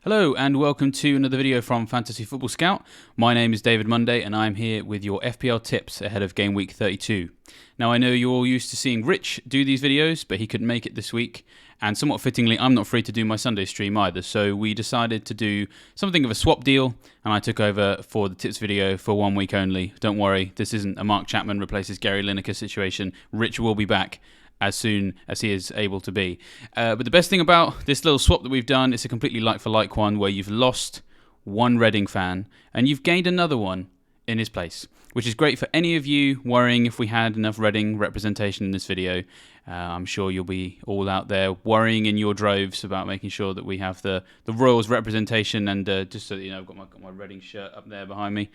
Hello and welcome to another video from Fantasy Football Scout. My name is David Munday and I'm here with your FPL tips ahead of game week 32. Now I know you're all used to seeing Rich do these videos, but he couldn't make it this week. And somewhat fittingly, I'm not free to do my Sunday stream either, so we decided to do something of a swap deal, and I took over for the tips video for 1 week only. Don't worry, this isn't a Mark Chapman replaces Gary Lineker situation. Rich will be back as soon as he is able to be. But the best thing about this little swap that we've done is a completely like-for-like one where you've lost one Reading fan and you've gained another one in his place, which is great for any of you worrying if we had enough Reading representation in this video. I'm sure you'll be all out there worrying in your droves about making sure that we have the Royals representation, and just so that you know, I've got my Reading shirt up there behind me.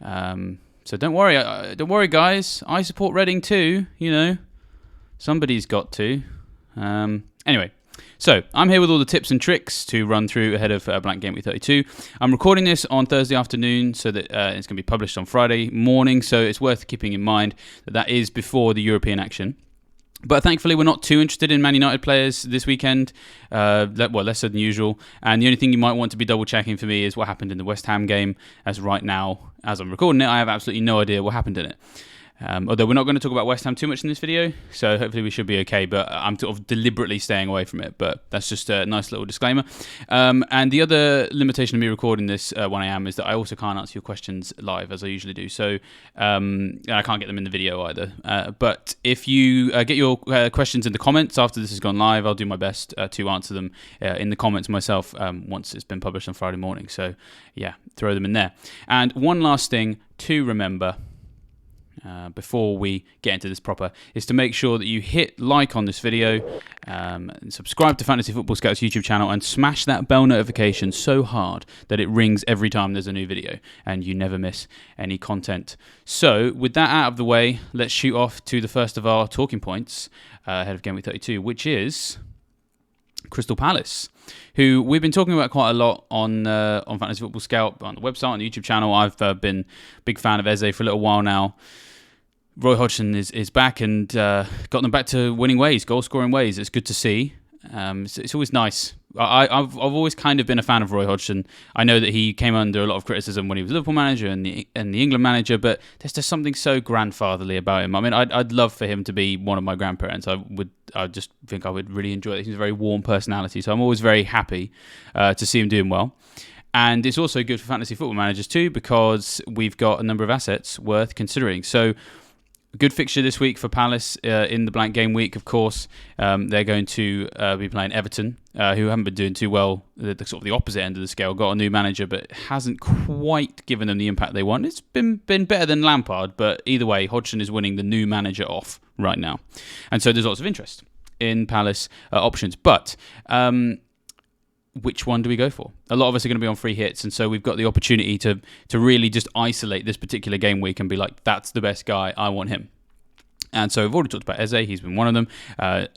So don't worry guys, I support Reading too, you know. Somebody's got to. Anyway, so I'm here with all the tips and tricks to run through ahead of Blank Game Week 32. I'm recording this on Thursday afternoon so that it's going to be published on Friday morning, so it's worth keeping in mind that that is before the European action. But thankfully, we're not too interested in Man United players this weekend, less so than usual. And the only thing you might want to be double-checking for me is what happened in the West Ham game, as right now, as I'm recording it, I have absolutely no idea what happened in it. Although we're not going to talk about West Ham too much in this video, so hopefully we should be okay, but I'm sort of deliberately staying away from it, but that's just a nice little disclaimer. And the other limitation of me recording this when I am is that I also can't answer your questions live, as I usually do, so I can't get them in the video either. But if you get your questions in the comments after this has gone live, I'll do my best to answer them in the comments myself once it's been published on Friday morning, so yeah, throw them in there. And one last thing to remember before we get into this proper is to make sure that you hit like on this video, and subscribe to Fantasy Football Scout's YouTube channel, and smash that bell notification so hard that it rings every time there's a new video and you never miss any content. So with that out of the way, let's shoot off to the first of our talking points ahead of Game Week 32, which is Crystal Palace, who we've been talking about quite a lot on Fantasy Football Scout, on the website, on the YouTube channel. I've been a big fan of Eze for a little while now. Roy Hodgson is back and got them back to winning ways, goal-scoring ways. It's good to see. It's always nice. I've always kind of been a fan of Roy Hodgson. I know that he came under a lot of criticism when he was Liverpool manager and the England manager, but there's just something so grandfatherly about him. I mean, I'd love for him to be one of my grandparents. I just think I would really enjoy it. He's a very warm personality, so I'm always very happy to see him doing well. And it's also good for fantasy football managers too, because we've got a number of assets worth considering. So, good fixture this week for Palace in the blank game week, of course. They're going to be playing Everton, who haven't been doing too well, the sort of the opposite end of the scale. Got a new manager, but hasn't quite given them the impact they want. It's been better than Lampard, but either way, Hodgson is winning the new manager off right now. And so there's lots of interest in Palace options. But which one do we go for? A lot of us are going to be on free hits, and so we've got the opportunity to really just isolate this particular game week and be like, that's the best guy, I want him. And so we've already talked about Eze, he's been one of them.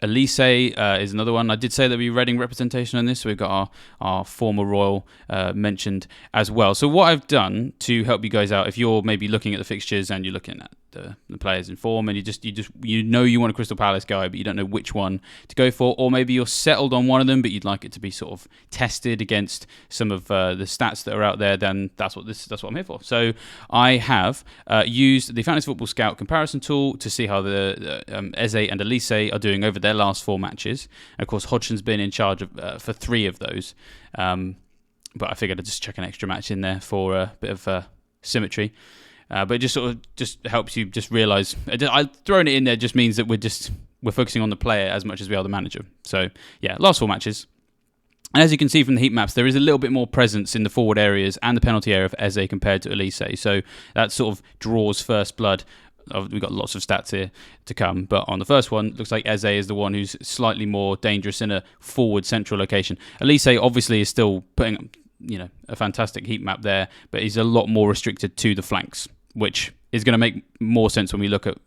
Elise is another one. I did say that we Reading representation on this, so we've got our former Royal mentioned as well. So what I've done to help you guys out, if you're maybe looking at the fixtures and you're looking at the players in form, and you know you want a Crystal Palace guy, but you don't know which one to go for, or maybe you're settled on one of them, but you'd like it to be sort of tested against some of the stats that are out there, then that's what I'm here for. So I have used the Fantasy Football Scout comparison tool to see how the Eze and Elise are doing over their last 4 matches. And of course, Hodgson's been in charge of for 3 of those, but I figured I'd just chuck an extra match in there for a bit of symmetry. But it just sort of just helps you just realise. Throwing it in there just means that we're focusing on the player as much as we are the manager. So yeah, last 4 matches. And as you can see from the heat maps, there is a little bit more presence in the forward areas and the penalty area for Eze compared to Elise. So that sort of draws first blood. We've got lots of stats here to come, but on the first one, looks like Eze is the one who's slightly more dangerous in a forward central location. Elise obviously is still putting, a fantastic heat map there, but he's a lot more restricted to the flanks, which is going to make more sense when we look at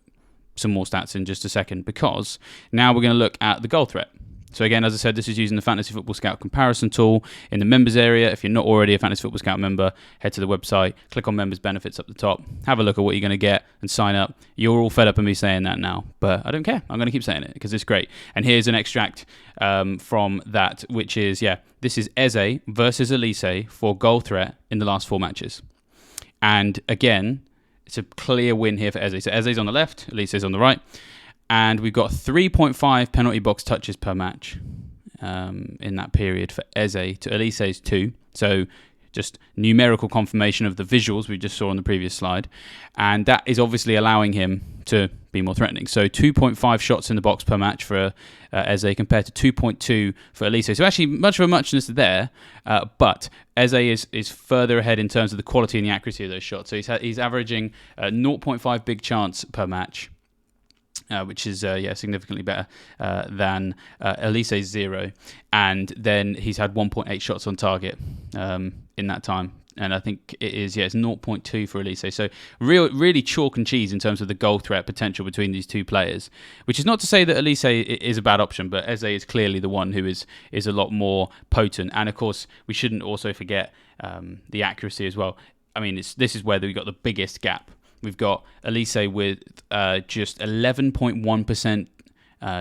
some more stats in just a second, because now we're going to look at the goal threat. So again, as I said, this is using the Fantasy Football Scout comparison tool in the members area. If you're not already a Fantasy Football Scout member, head to the website, click on members benefits up the top, have a look at what you're going to get and sign up. You're all fed up of me saying that now, but I don't care. I'm going to keep saying it because it's great. And here's an extract from that, which is, this is Eze versus Elise for goal threat in the last 4 matches. And again, it's a clear win here for Eze. So Eze's on the left, Elise's on the right. And we've got 3.5 penalty box touches per match in that period for Eze to Elise's 2. So just numerical confirmation of the visuals we just saw on the previous slide. And that is obviously allowing him to be more threatening. So 2.5 shots in the box per match for Eze compared to 2.2 for Elise. So actually much of a muchness there, but Eze is further ahead in terms of the quality and the accuracy of those shots. So he's averaging 0.5 big chance per match. Which is significantly better than Elise's 0, and then he's had 1.8 shots on target in that time, and I think it's 0.2 for Elise. So really chalk and cheese in terms of the goal threat potential between these two players. Which is not to say that Elise is a bad option, but Eze is clearly the one who is a lot more potent, and of course we shouldn't also forget the accuracy as well. I mean, this is where we got the biggest gap. We've got Elise with just 11.1%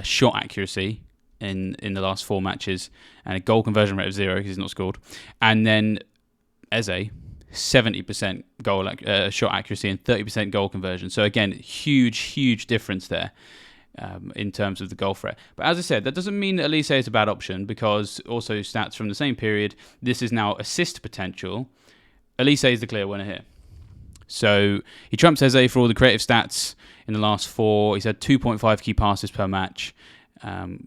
shot accuracy in the last 4 matches and a goal conversion rate of 0 because he's not scored. And then Eze, 70% goal shot accuracy and 30% goal conversion. So again, huge difference there in terms of the goal threat. But as I said, that doesn't mean that Elise is a bad option because also stats from the same period, this is now assist potential. Elise is the clear winner here. So he trumps Eze for all the creative stats in the last 4. He's had 2.5 key passes per match,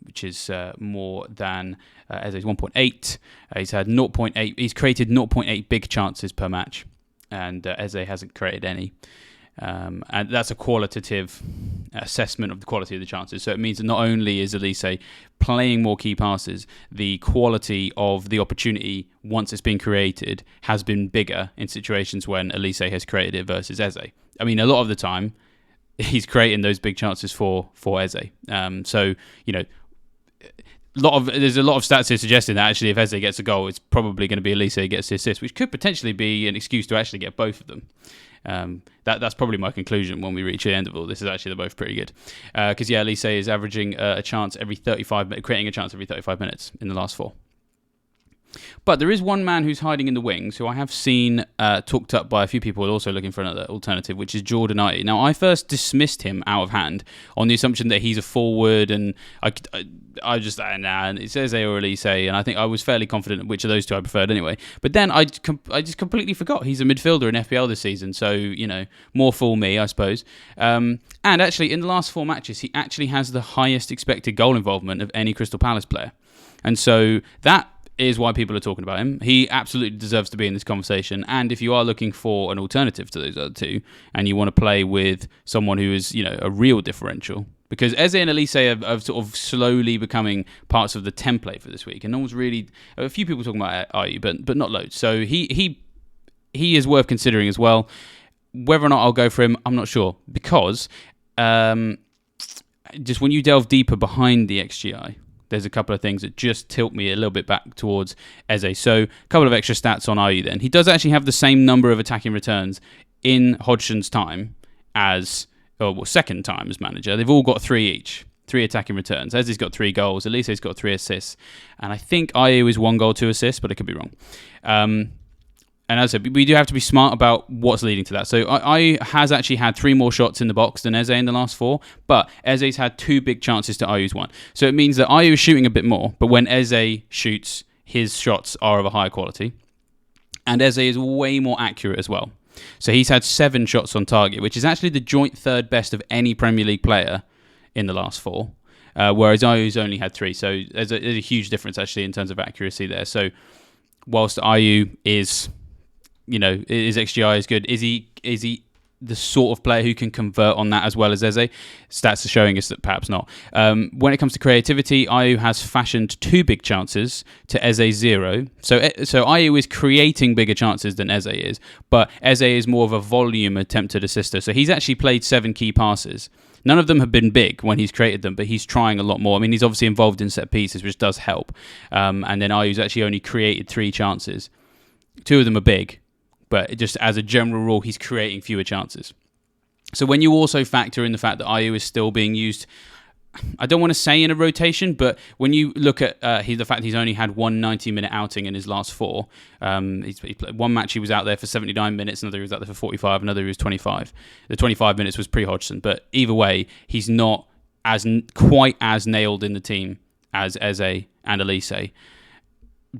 which is more than Eze's 1.8. He's had 0.8. He's created 0.8 big chances per match, and Eze hasn't created any. And that's a qualitative assessment of the quality of the chances. So it means that not only is Elise playing more key passes, the quality of the opportunity once it's been created has been bigger in situations when Elise has created it versus Eze. I mean, a lot of the time he's creating those big chances for Eze. So there's a lot of stats here suggesting that actually if Eze gets a goal, it's probably going to be Elise who gets the assist, which could potentially be an excuse to actually get both of them. That's probably my conclusion when we reach the end of all this. Is actually they're both pretty good because Elise is averaging a chance every 35 minutes, creating a chance every 35 minutes in the last 4. But there is one man who's hiding in the wings who I have seen talked up by a few people also looking for another alternative, which is Jordan Ayew. Now, I first dismissed him out of hand on the assumption that he's a forward, and I just, and it says Eze or Elise, and I think I was fairly confident which of those two I preferred anyway. But then I just completely forgot he's a midfielder in FPL this season, so, more fool me, I suppose. And actually, in the last 4 matches, he actually has the highest expected goal involvement of any Crystal Palace player. And so that is why people are talking about him. He absolutely deserves to be in this conversation. And if you are looking for an alternative to those other two, and you want to play with someone who is, a real differential, because Eze and Elise are sort of slowly becoming parts of the template for this week, and no one's really, a few people talking about Ayew, but not loads. So he is worth considering as well. Whether or not I'll go for him, I'm not sure, because just when you delve deeper behind the XGI, there's a couple of things that just tilt me a little bit back towards Eze. So a couple of extra stats on Ayew then. He does actually have the same number of attacking returns in Hodgson's time second time as manager. They've all got 3 each. 3 attacking returns. Eze's got 3 goals. Elise's got 3 assists. And I think Ayew is 1 goal, 2 assists, but I could be wrong. And as I said, we do have to be smart about what's leading to that. So Ayew has actually had 3 more shots in the box than Eze in the last 4, but Eze's had 2 big chances to Ayew's 1. So it means that Ayew is shooting a bit more, but when Eze shoots, his shots are of a higher quality. And Eze is way more accurate as well. So he's had 7 shots on target, which is actually the joint 3rd best of any Premier League player in the last 4, whereas Ayew's only had 3. So there's a huge difference actually in terms of accuracy there. So whilst Ayew is... his XGI is good. Is he the sort of player who can convert on that as well as Eze. Stats are showing us that perhaps not. When it comes to creativity, Ayew has fashioned 2 big chances to Eze's 0. So Ayew is creating bigger chances than Eze is, but Eze is more of a volume attempted assister. So he's actually played 7 key passes. None of them have been big when he's created them, but he's trying a lot more. I mean, he's obviously involved in set pieces, which does help. And then Ayew's actually only created 3 chances. 2 of them are big, but just as a general rule, he's creating fewer chances. So when you also factor in the fact that Ayew is still being used, I don't want to say in a rotation, but when you look at the fact he's only had 1 90-minute outing in his last 4, he played one match he was out there for 79 minutes, another he was out there for 45, another he was 25. The 25 minutes was pre-Hodgson, but either way, he's not quite as nailed in the team as Eze and Elise.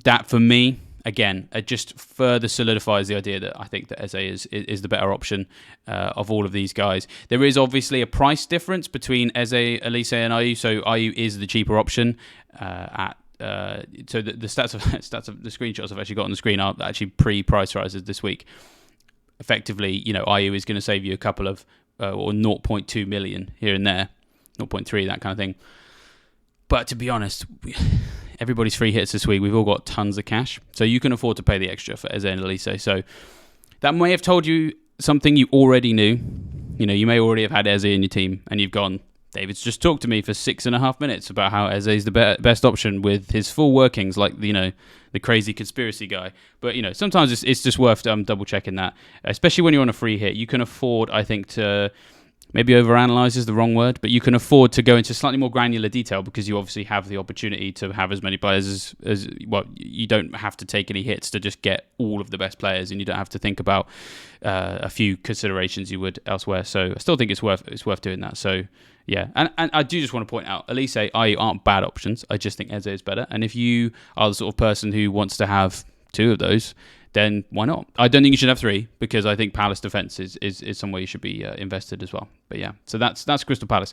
That, for me, again, it just further solidifies the idea that I think that Eze is the better option of all of these guys. There is obviously a price difference between Eze, Elise, and Ayew. So Ayew is the cheaper option. So the stats of the screenshots I've actually got on the screen are actually pre-price rises this week. Effectively, Ayew is going to save you a couple of or 0.2 million here and there, 0.3, that kind of thing. But to be honest, everybody's free hits this week. We've all got tons of cash, so you can afford to pay the extra for Eze and Elise. So that may have told you something you already knew. You may already have had Eze in your team, and you've gone, David's just talked to me for 6.5 minutes about how Eze is the best option with his full workings, like the crazy conspiracy guy. But sometimes it's just worth double checking that, especially when you're on a free hit. You can afford, I think, to maybe overanalyze is the wrong word, but you can afford to go into slightly more granular detail because you obviously have the opportunity to have as many players as well. You don't have to take any hits to just get all of the best players, and you don't have to think about a few considerations you would elsewhere. So I still think it's worth doing that. So yeah, and I do just want to point out, Elise, Ayew aren't bad options. I just think Eze is better. And if you are the sort of person who wants to have 2 of those, then why not? I don't think you should have 3 because I think Palace defence is somewhere you should be invested as well. But yeah, so that's Crystal Palace.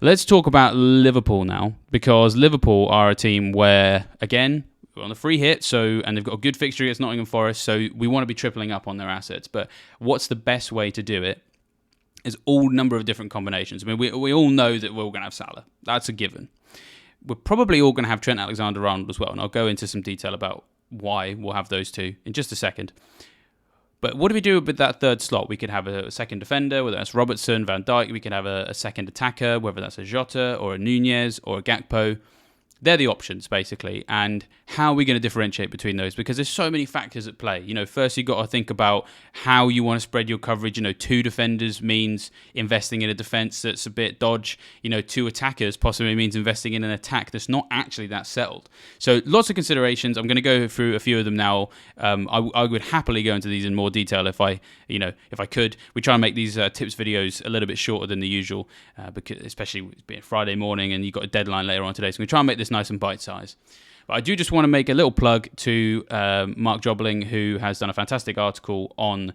Let's talk about Liverpool now, because Liverpool are a team where, again, we're on a free hit, and they've got a good fixture against Nottingham Forest, so we want to be tripling up on their assets. But what's the best way to do it? Is all number of different combinations. I mean, we all know that we're all going to have Salah. That's a given. We're probably all going to have Trent Alexander-Arnold as well, and I'll go into some detail about why we'll have those 2 in just a second. But what do we do with that third slot? We could have a second defender, whether that's Robertson, Van Dijk. We could have a second attacker, whether that's a Jota or a Nunez or a Gakpo. They're the options, basically. And how are we going to differentiate between those? Because there's so many factors at play. First you've got to think about how you want to spread your coverage. 2 defenders means investing in a defence that's a bit dodge. 2 attackers possibly means investing in an attack that's not actually that settled. So lots of considerations. I'm going to go through a few of them now. I would happily go into these in more detail if I could. We try and make these tips videos a little bit shorter than the usual, because especially being Friday morning and you've got a deadline later on today. So we try and make this nice and bite-sized. But I do just want to make a little plug to Mark Jobling, who has done a fantastic article on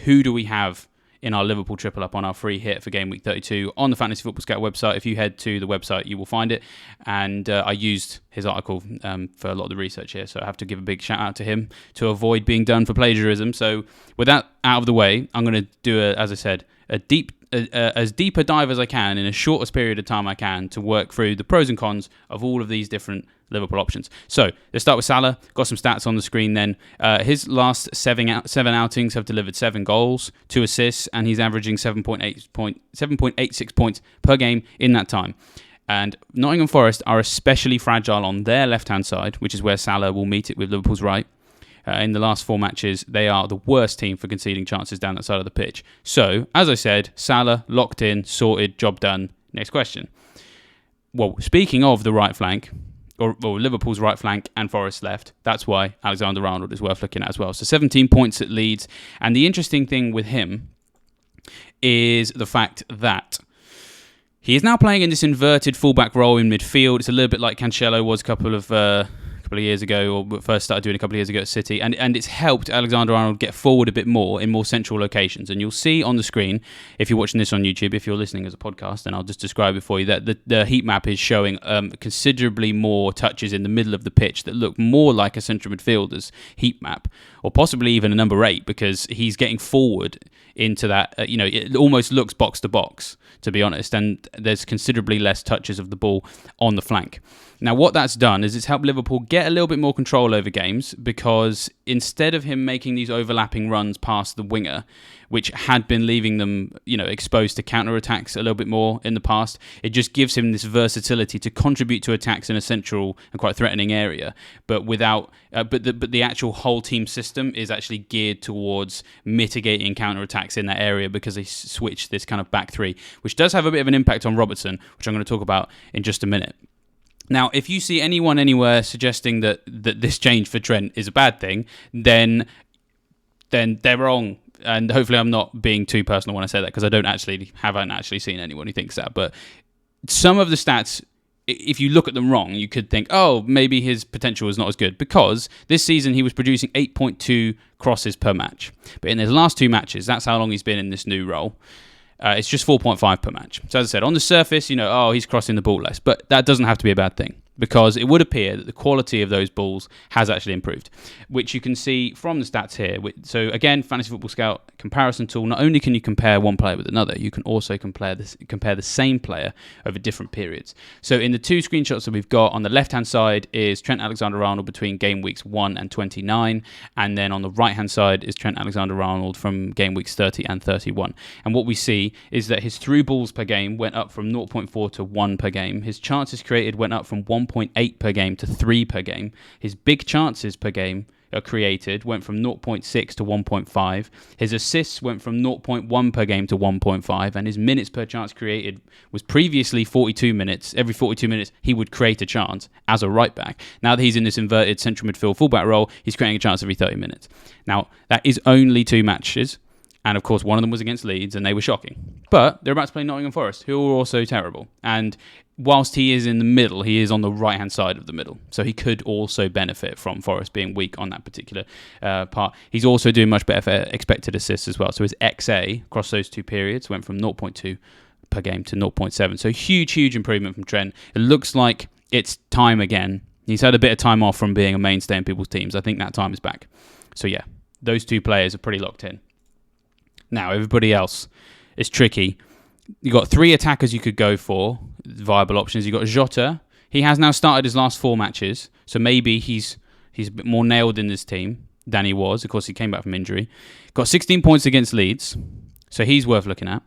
who do we have in our Liverpool triple up on our free hit for game week 32 on the Fantasy Football Scout website. If you head to the website, you will find it. And I used his article for a lot of the research here, so I have to give a big shout out to him to avoid being done for plagiarism. So with that out of the way, I'm going to do, as I said, as deep a dive as I can in a shortest period of time I can to work through the pros and cons of all of these different Liverpool options. So let's start with Salah. Got some stats on the screen then. His last seven outings have delivered 7 goals, 2 assists, and he's averaging 7.86 points per game in that time. And Nottingham Forest are especially fragile on their left-hand side, which is where Salah will meet it with Liverpool's right. In the last 4 matches, they are the worst team for conceding chances down that side of the pitch. So, as I said, Salah, locked in, sorted, job done. Next question. Well, speaking of the right flank, or Liverpool's right flank and Forest's left, that's why Alexander-Arnold is worth looking at as well. So 17 points at Leeds. And the interesting thing with him is the fact that he is now playing in this inverted fullback role in midfield. It's a little bit like Cancelo was a couple of years ago, or first started doing a couple of years ago at City, and it's helped Alexander-Arnold get forward a bit more in more central locations. And you'll see on the screen, if you're watching this on YouTube, if you're listening as a podcast, then I'll just describe it for you, that the heat map is showing considerably more touches in the middle of the pitch that look more like a central midfielder's heat map, or possibly even a number 8, because he's getting forward into that, it almost looks box to box, to be honest, and there's considerably less touches of the ball on the flank. Now, what that's done is it's helped Liverpool get a little bit more control over games, because instead of him making these overlapping runs past the winger, which had been leaving them, exposed to counter-attacks a little bit more in the past, it just gives him this versatility to contribute to attacks in a central and quite threatening area, but without, but the actual whole team system is actually geared towards mitigating counter-attacks in that area, because they switched this kind of back three, which does have a bit of an impact on Robertson, which I'm going to talk about in just a minute. Now, if you see anyone anywhere suggesting that this change for Trent is a bad thing, then they're wrong. And hopefully I'm not being too personal when I say that, because I haven't actually seen anyone who thinks that. But some of the stats, if you look at them wrong, you could think, oh, maybe his potential is not as good, because this season he was producing 8.2 crosses per match. But in his last 2 matches, that's how long he's been in this new role, it's just 4.5 per match. So as I said, on the surface, he's crossing the ball less. But that doesn't have to be a bad thing, because it would appear that the quality of those balls has actually improved, which you can see from the stats here. So again, Fantasy Football Scout comparison tool, not only can you compare one player with another, you can also compare the same player over different periods. So in the 2 screenshots that we've got, on the left-hand side is Trent Alexander-Arnold between game weeks 1 and 29, and then on the right-hand side is Trent Alexander-Arnold from game weeks 30 and 31. And what we see is that his through balls per game went up from 0.4 to 1 per game. His chances created went up from 1.8 per game to 3 per game. His big chances per game created went from 0.6 to 1.5. His assists went from 0.1 per game to 1.5, and his minutes per chance created was previously 42 minutes. Every 42 minutes he would create a chance as a right back. Now that he's in this inverted central midfield fullback role, he's creating a chance every 30 minutes. Now, that is only 2 matches. And of course, one of them was against Leeds, and they were shocking. But they're about to play Nottingham Forest, who are also terrible. And whilst he is in the middle, he is on the right-hand side of the middle. So he could also benefit from Forest being weak on that particular part. He's also doing much better for expected assists as well. So his XA across those 2 periods went from 0.2 per game to 0.7. So huge improvement from Trent. It looks like it's time again. He's had a bit of time off from being a mainstay in people's teams. I think that time is back. So yeah, those 2 players are pretty locked in. Now, everybody else is tricky. You've got 3 attackers you could go for, viable options. You've got Jota. He has now started his last 4 matches, so maybe he's a bit more nailed in this team than he was. Of course, he came back from injury. Got 16 points against Leeds, so he's worth looking at.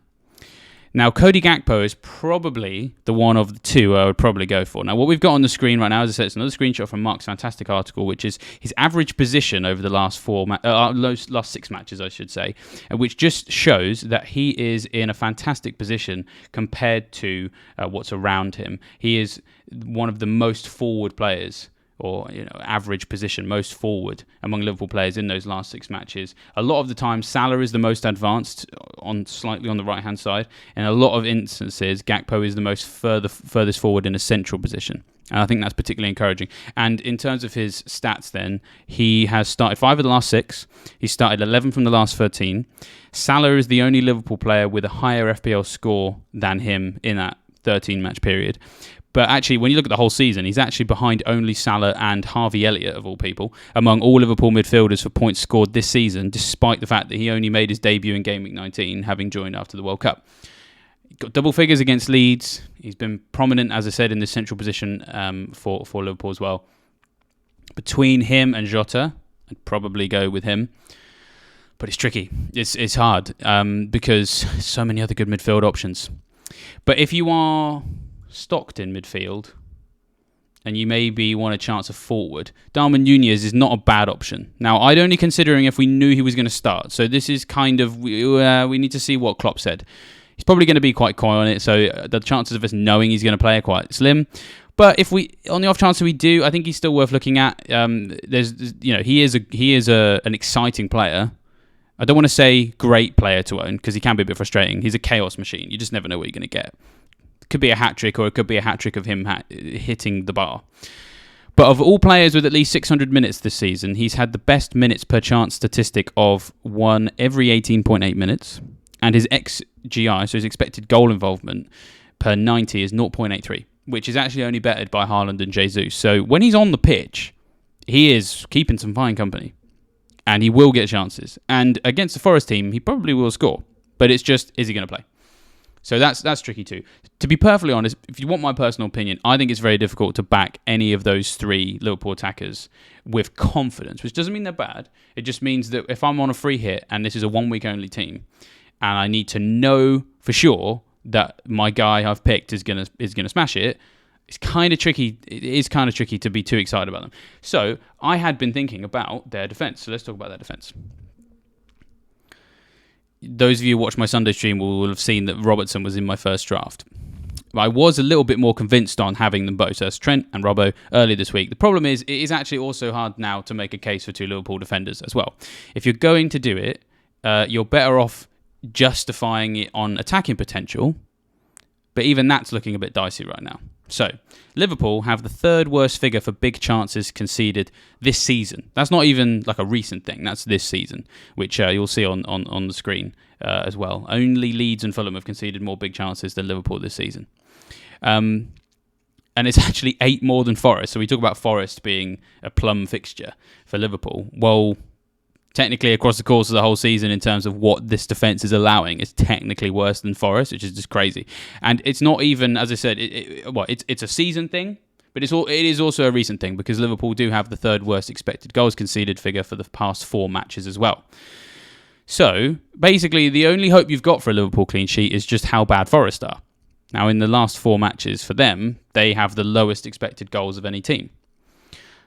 Now, Cody Gakpo is probably the one of the 2 I would probably go for. Now, what we've got on the screen right now, as I said, it's another screenshot from Mark's fantastic article, which is his average position over the last 6 matches, I should say, which just shows that he is in a fantastic position compared to what's around him. He is one of the most forward players, or average position, most forward among Liverpool players in those last 6 matches. A lot of the time, Salah is the most advanced, slightly on the right-hand side. In a lot of instances, Gakpo is the most furthest forward in a central position. And I think that's particularly encouraging. And in terms of his stats then, he has started 5 of the last 6. He started 11 from the last 13. Salah is the only Liverpool player with a higher FPL score than him in that 13-match period. But actually, when you look at the whole season, he's actually behind only Salah and Harvey Elliott, of all people, among all Liverpool midfielders for points scored this season, despite the fact that he only made his debut in Game Week 19, having joined after the World Cup. He got double figures against Leeds. He's been prominent, as I said, in this central position for Liverpool as well. Between him and Jota, I'd probably go with him. But it's tricky. It's hard because so many other good midfield options. But if you are stocked in midfield and you maybe want a chance of forward, Darwin Nunez is not a bad option. Now, I'd only considering if we knew he was going to start. So this is kind of, we need to see what Klopp said. He's probably going to be quite coy on it, so the chances of us knowing he's going to play are quite slim. But if we, on the off chance that we do, I think he's still worth looking at. He is an exciting player. I don't want to say great player to own, because he can be a bit frustrating. He's a chaos machine. You just never know what you're going to get. Could be a hat-trick, or it could be a hat-trick of him hitting the bar. But of all players with at least 600 minutes this season, he's had the best minutes per chance statistic of 1 every 18.8 minutes. And his XGI, so his expected goal involvement per 90, is 0.83, which is actually only bettered by Haaland and Jesus. So when he's on the pitch, he is keeping some fine company. and he will get chances. And against the Forest team, he probably will score. But it's just, is he going to play? So that's tricky too. To be perfectly honest, if you want my personal opinion, I think it's very difficult to back any of those three Liverpool attackers with confidence, which doesn't mean they're bad. It just means that if I'm on a free hit and this is a 1 week only team, and I need to know for sure that my guy I've picked is gonna smash it, it's kind of tricky. It is kind of tricky to be too excited about them. So I had been thinking about their defense. So let's talk about their defense. Those of you who watch my Sunday stream will have seen that Robertson was in my first draft. I was a little bit more convinced on having them both. So that's Trent and Robbo earlier this week. The problem is, it is actually also hard now to make a case for two Liverpool defenders as well. If you're going to do it, you're better off justifying it on attacking potential, but even that's looking a bit dicey right now. So, Liverpool have the third worst figure for big chances conceded this season. That's not even like a recent thing. That's this season, which you'll see on the screen as well. Only Leeds and Fulham have conceded more big chances than Liverpool this season. And it's actually 8 more than Forest. So we talk about Forest being a plum fixture for Liverpool. Well, technically, across the course of the whole season, in terms of what this defence is allowing, it's technically worse than Forest, which is just crazy. And it's not even, as I said, it's a season thing, but it is also a recent thing, because Liverpool do have the third worst expected goals conceded figure for the past 4 matches as well. So, basically, the only hope you've got for a Liverpool clean sheet is just how bad Forest are. Now, in the last 4 matches for them, they have the lowest expected goals of any team.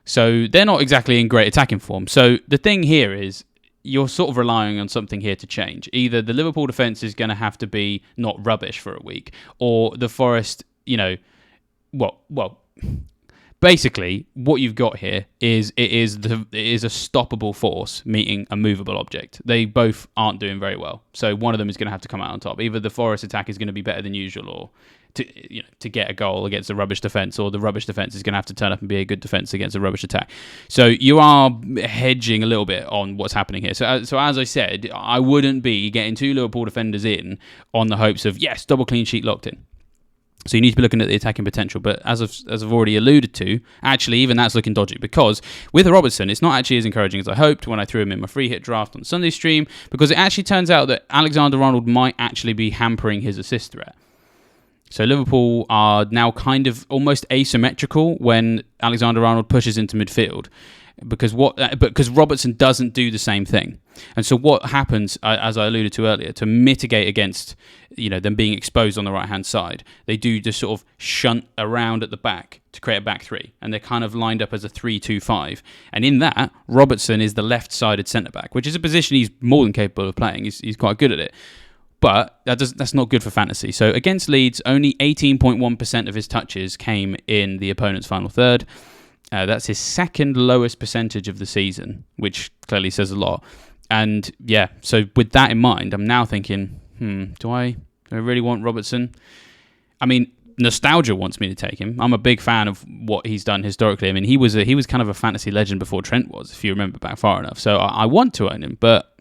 So they're not exactly in great attacking form. So the thing here is, you're sort of relying on something here to change. Either the Liverpool defence is going to have to be not rubbish for a week, or the Forest, basically what you've got here is it is a stoppable force meeting a movable object. They both aren't doing very well. So one of them is going to have to come out on top. Either the Forest attack is going to be better than usual, or to get a goal against a rubbish defence, or the rubbish defence is going to have to turn up and be a good defence against a rubbish attack. So you are hedging a little bit on what's happening here. So as I said, I wouldn't be getting 2 Liverpool defenders in on the hopes of, yes, double clean sheet locked in. So you need to be looking at the attacking potential. But as I've already alluded to, actually even that's looking dodgy, because with Robertson, it's not actually as encouraging as I hoped when I threw him in my free hit draft on Sunday stream, because it actually turns out that Alexander-Arnold might actually be hampering his assist threat. So Liverpool are now kind of almost asymmetrical when Alexander-Arnold pushes into midfield, because Robertson doesn't do the same thing. And so what happens, as I alluded to earlier, to mitigate against them being exposed on the right-hand side, they do just sort of shunt around at the back to create a back three, and they're kind of lined up as a 3-2-5. And in that, Robertson is the left-sided centre-back, which is a position he's more than capable of playing. He's quite good at it. But that's not good for fantasy. So against Leeds, only 18.1% of his touches came in the opponent's final third. That's his second lowest percentage of the season, which clearly says a lot. And yeah, so with that in mind, I'm now thinking, do I really want Robertson? I mean, nostalgia wants me to take him. I'm a big fan of what he's done historically. I mean, he was kind of a fantasy legend before Trent was, if you remember back far enough. So I want to own him, but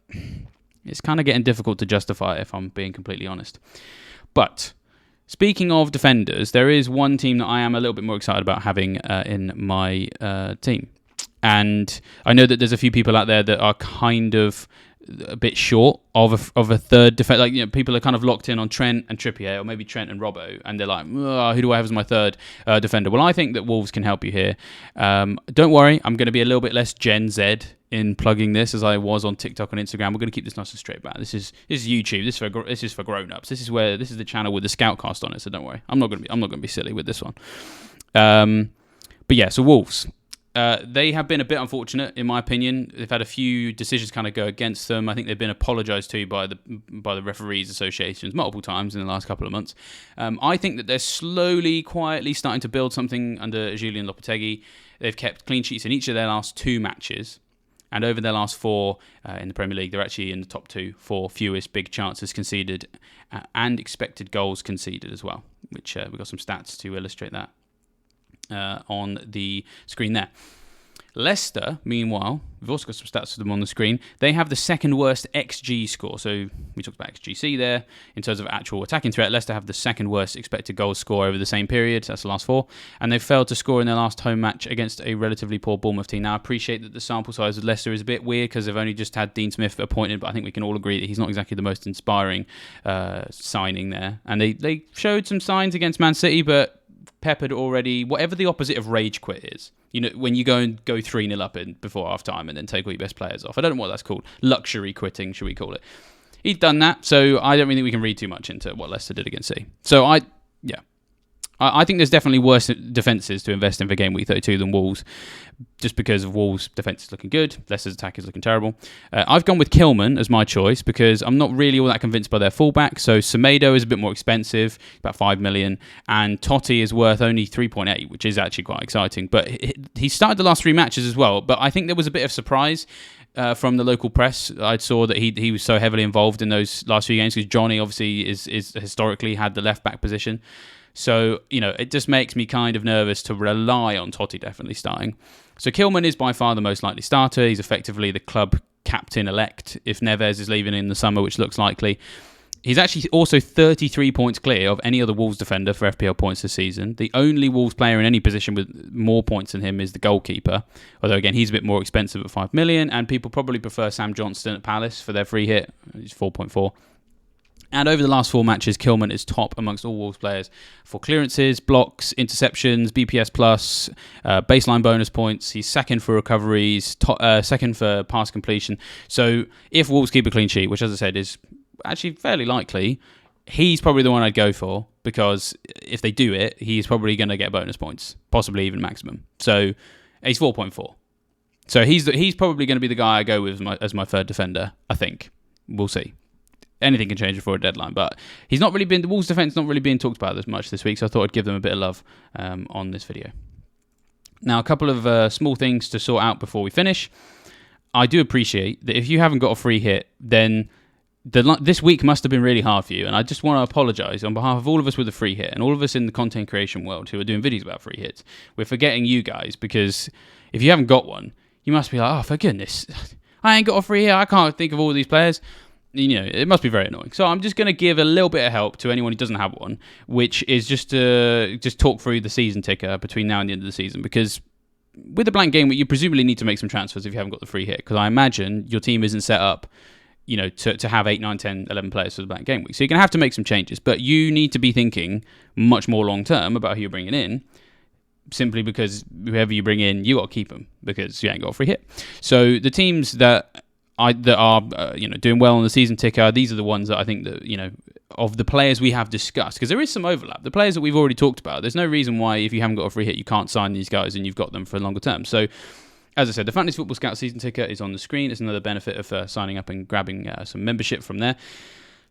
it's kind of getting difficult to justify, if I'm being completely honest. But speaking of defenders, there is one team that I am a little bit more excited about having in my team. And I know that there's a few people out there that are kind of a bit short of a third defender. Like, people are kind of locked in on Trent and Trippier, or maybe Trent and Robbo, and they're like, who do I have as my third defender? Well, I think that Wolves can help you here. Don't worry, I'm going to be a little bit less Gen Z in plugging this as I was on TikTok and Instagram. We're going to keep this nice and straight back. This is YouTube. This is for grown-ups. This is the channel with the Scoutcast on it. So don't worry, I'm not going to be silly with this one. But yeah, so Wolves. They have been a bit unfortunate, in my opinion. They've had a few decisions kind of go against them. I think they've been apologised to by the referees associations multiple times in the last couple of months. I think that they're slowly, quietly starting to build something under Julian Lopetegui. They've kept clean sheets in each of their last 2 matches. And over their last 4 in the Premier League, they're actually in the top 2 for fewest big chances conceded and expected goals conceded as well, which we've got some stats to illustrate that on the screen there. Leicester, meanwhile, we've also got some stats for them on the screen. They have the second worst XG score. So we talked about XGC there. In terms of actual attacking threat, Leicester have the second worst expected goals score over the same period. That's the last 4. And they've failed to score in their last home match against a relatively poor Bournemouth team. Now, I appreciate that the sample size of Leicester is a bit weird because they've only just had Dean Smith appointed, but I think we can all agree that he's not exactly the most inspiring signing there. And they showed some signs against Man City, but Pep had already, whatever the opposite of rage quit is, when you go 3-0 up in before half time and then take all your best players off. I don't know what that's called. Luxury quitting, should we call it? He'd done that, so I don't really think we can read too much into what Leicester did against City. So I think there's definitely worse defences to invest in for game week 32 than Wolves, just because of Wolves' defence is looking good, Leicester's attack is looking terrible. I've gone with Kilman as my choice because I'm not really all that convinced by their fullback. So Semedo is a bit more expensive, about 5 million, and Totti is worth only 3.8, which is actually quite exciting. But he started the last 3 matches as well, but I think there was a bit of surprise from the local press. I saw that he was so heavily involved in those last few games because Johnny obviously is historically had the left-back position. So, it just makes me kind of nervous to rely on Totti definitely starting. So Kilman is by far the most likely starter. He's effectively the club captain-elect if Neves is leaving in the summer, which looks likely. He's actually also 33 points clear of any other Wolves defender for FPL points this season. The only Wolves player in any position with more points than him is the goalkeeper. Although, again, he's a bit more expensive at 5 million, and people probably prefer Sam Johnston at Palace for their free hit. He's 4.4. And over the last 4 matches, Kilman is top amongst all Wolves players for clearances, blocks, interceptions, BPS plus, baseline bonus points. He's second for recoveries, second for pass completion. So if Wolves keep a clean sheet, which as I said is actually fairly likely, he's probably the one I'd go for because if they do it, he's probably going to get bonus points, possibly even maximum. So he's 4.4. So he's probably going to be the guy I go with as my third defender, I think. We'll see. Anything can change before a deadline, but the Wolves' defence not really being talked about as much this week, so I thought I'd give them a bit of love on this video. Now, a couple of small things to sort out before we finish. I do appreciate that if you haven't got a free hit, then this week must have been really hard for you, and I just want to apologise on behalf of all of us with a free hit and all of us in the content creation world who are doing videos about free hits. We're forgetting you guys, because if you haven't got one, you must be like, oh, for goodness, I ain't got a free hit, I can't think of all these players. It must be very annoying. So I'm just going to give a little bit of help to anyone who doesn't have one, which is just to talk through the season ticker between now and the end of the season. Because with a blank game, you presumably need to make some transfers if you haven't got the free hit. Because I imagine your team isn't set up, to have 8, 9, 10, 11 players for the blank game week. So you're going to have to make some changes. But you need to be thinking much more long term about who you're bringing in. Simply because whoever you bring in, you got to keep them because you ain't got a free hit. So the teams that are doing well on the season ticker, these are the ones that I think that, of the players we have discussed, because there is some overlap. The players that we've already talked about, there's no reason why if you haven't got a free hit, you can't sign these guys and you've got them for a longer term. So, as I said, the Fantasy Football Scout season ticker is on the screen. It's another benefit of signing up and grabbing some membership from there.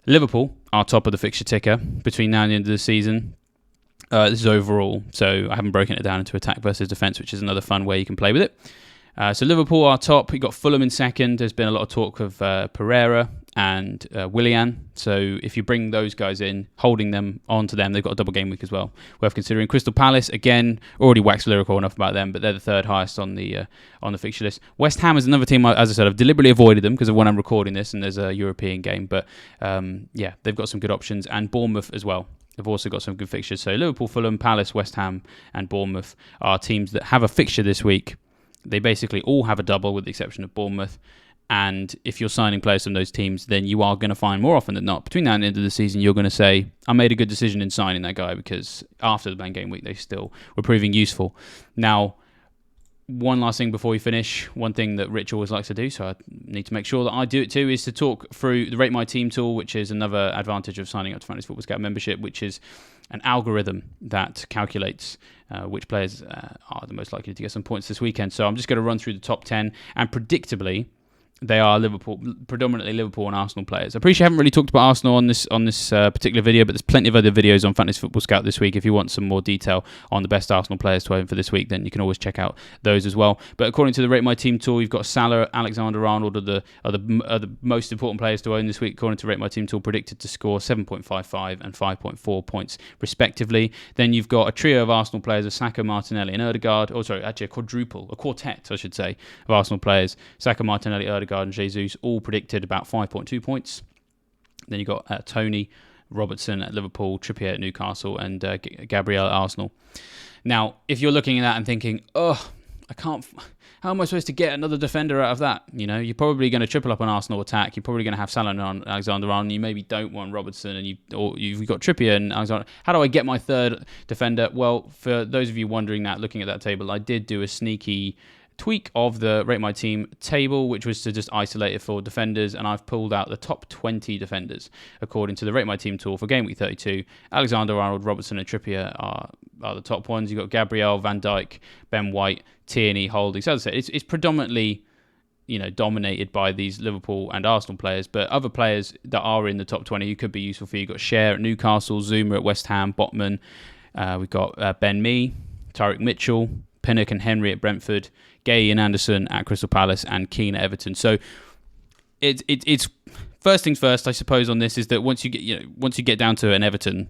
Liverpool are top of the fixture ticker between now and the end of the season. This is overall, so I haven't broken it down into attack versus defence, which is another fun way you can play with it. So Liverpool are top. You've got Fulham in second. There's been a lot of talk of Pereira and Willian. So if you bring those guys in, holding them onto them, they've got a double game week as well. Worth considering. Crystal Palace, again, already waxed lyrical enough about them, but they're the third highest on the fixture list. West Ham is another team, as I said, I've deliberately avoided them because of when I'm recording this and there's a European game. But they've got some good options. And Bournemouth as well. They've also got some good fixtures. So Liverpool, Fulham, Palace, West Ham and Bournemouth are teams that have a fixture this week. They basically all have a double with the exception of Bournemouth. And if you're signing players from those teams, then you are going to find more often than not, between now and the end of the season, you're going to say, I made a good decision in signing that guy because after the blank game week, they still were proving useful. Now, one last thing before we finish, one thing that Rich always likes to do, so I need to make sure that I do it too, is to talk through the Rate My Team tool, which is another advantage of signing up to Fantasy Football Scout membership, which is an algorithm that calculates which players are the most likely to get some points this weekend. So I'm just going to run through the top 10, and predictably, they are Liverpool, predominantly Liverpool and Arsenal players. I appreciate I haven't really talked about Arsenal on this particular video, but there's plenty of other videos on Fantasy Football Scout this week. If you want some more detail on the best Arsenal players to own for this week, then you can always check out those as well. But according to the Rate My Team tool, you've got Salah, Alexander-Arnold are the most important players to own this week. According to Rate My Team tool, predicted to score 7.55 and 5.4 points respectively. Then you've got a trio of Arsenal players of Saka, Martinelli, and Odegaard. Oh, sorry, actually a quartet, I should say, of Arsenal players. Saka, Martinelli, Odegaard, and Jesus all predicted about 5.2 points. Then you got Tony, Robertson at Liverpool, Trippier at Newcastle, and Gabriel at Arsenal. Now, if you're looking at that and thinking, oh, I can't. How am I supposed to get another defender out of that? You know, you're probably going to triple up an Arsenal attack. You're probably going to have Salah and Alexander-Arnold. You maybe don't want Robertson, and you've got Trippier and Alexander. How do I get my third defender? Well, for those of you wondering that, looking at that table, I did do a sneaky tweak of the Rate My Team table, which was to just isolate it for defenders, and I've pulled out the top 20 defenders according to the Rate My Team tool for Game Week 32. Alexander-Arnold, Robertson, and Trippier are the top ones. You've got Gabriel, Van Dijk, Ben White, Tierney, Holding. So as I said, it's predominantly, dominated by these Liverpool and Arsenal players, but other players that are in the top 20 who could be useful for you. You've got Cher at Newcastle, Zuma at West Ham, Botman. We've got Ben Mee, Tyrick Mitchell, Pinnock and Henry at Brentford, Gay and Anderson at Crystal Palace, and Keane at Everton. So it's first things first, I suppose. On this is that once you get down to an Everton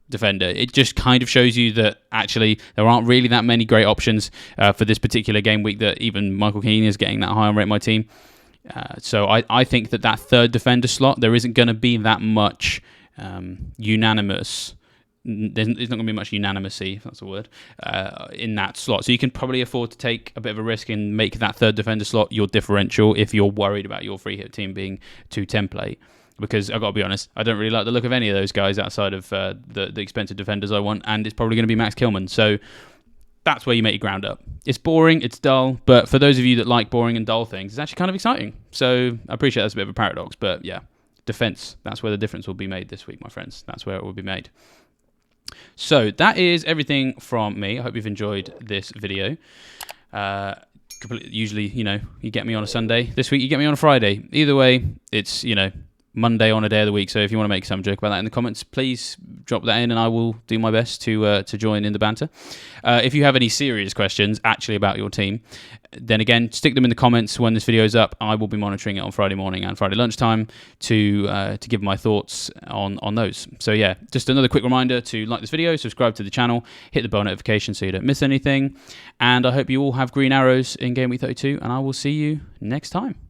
defender, it just kind of shows you that actually there aren't really that many great options for this particular game week. That even Michael Keane is getting that high on Rate My Team. So I think that third defender slot, there isn't going to be that much unanimous. There's not going to be much unanimity, if that's a word, in that slot. So you can probably afford to take a bit of a risk and make that third defender slot your differential if you're worried about your free hit team being too template. Because I've got to be honest, I don't really like the look of any of those guys outside of the expensive defenders I want, and it's probably going to be Max Kilman. So that's where you make your ground up. It's boring, it's dull, but for those of you that like boring and dull things, it's actually kind of exciting. So I appreciate that's a bit of a paradox, but yeah, defense, that's where the difference will be made this week, my friends. That's where it will be made. So that is everything from me. I hope you've enjoyed this video. Usually, you get me on a Sunday. This week, you get me on a Friday. Either way, it's, Monday on a day of the week. So if you want to make some joke about that in the comments, please drop that in and I will do my best to join in the banter. If you have any serious questions actually about your team, then again, stick them in the comments when this video is up. I will be monitoring it on Friday morning and Friday lunchtime to give my thoughts on those. So yeah, just another quick reminder to like this video, subscribe to the channel, hit the bell notification so you don't miss anything. And I hope you all have green arrows in Game Week 32, and I will see you next time.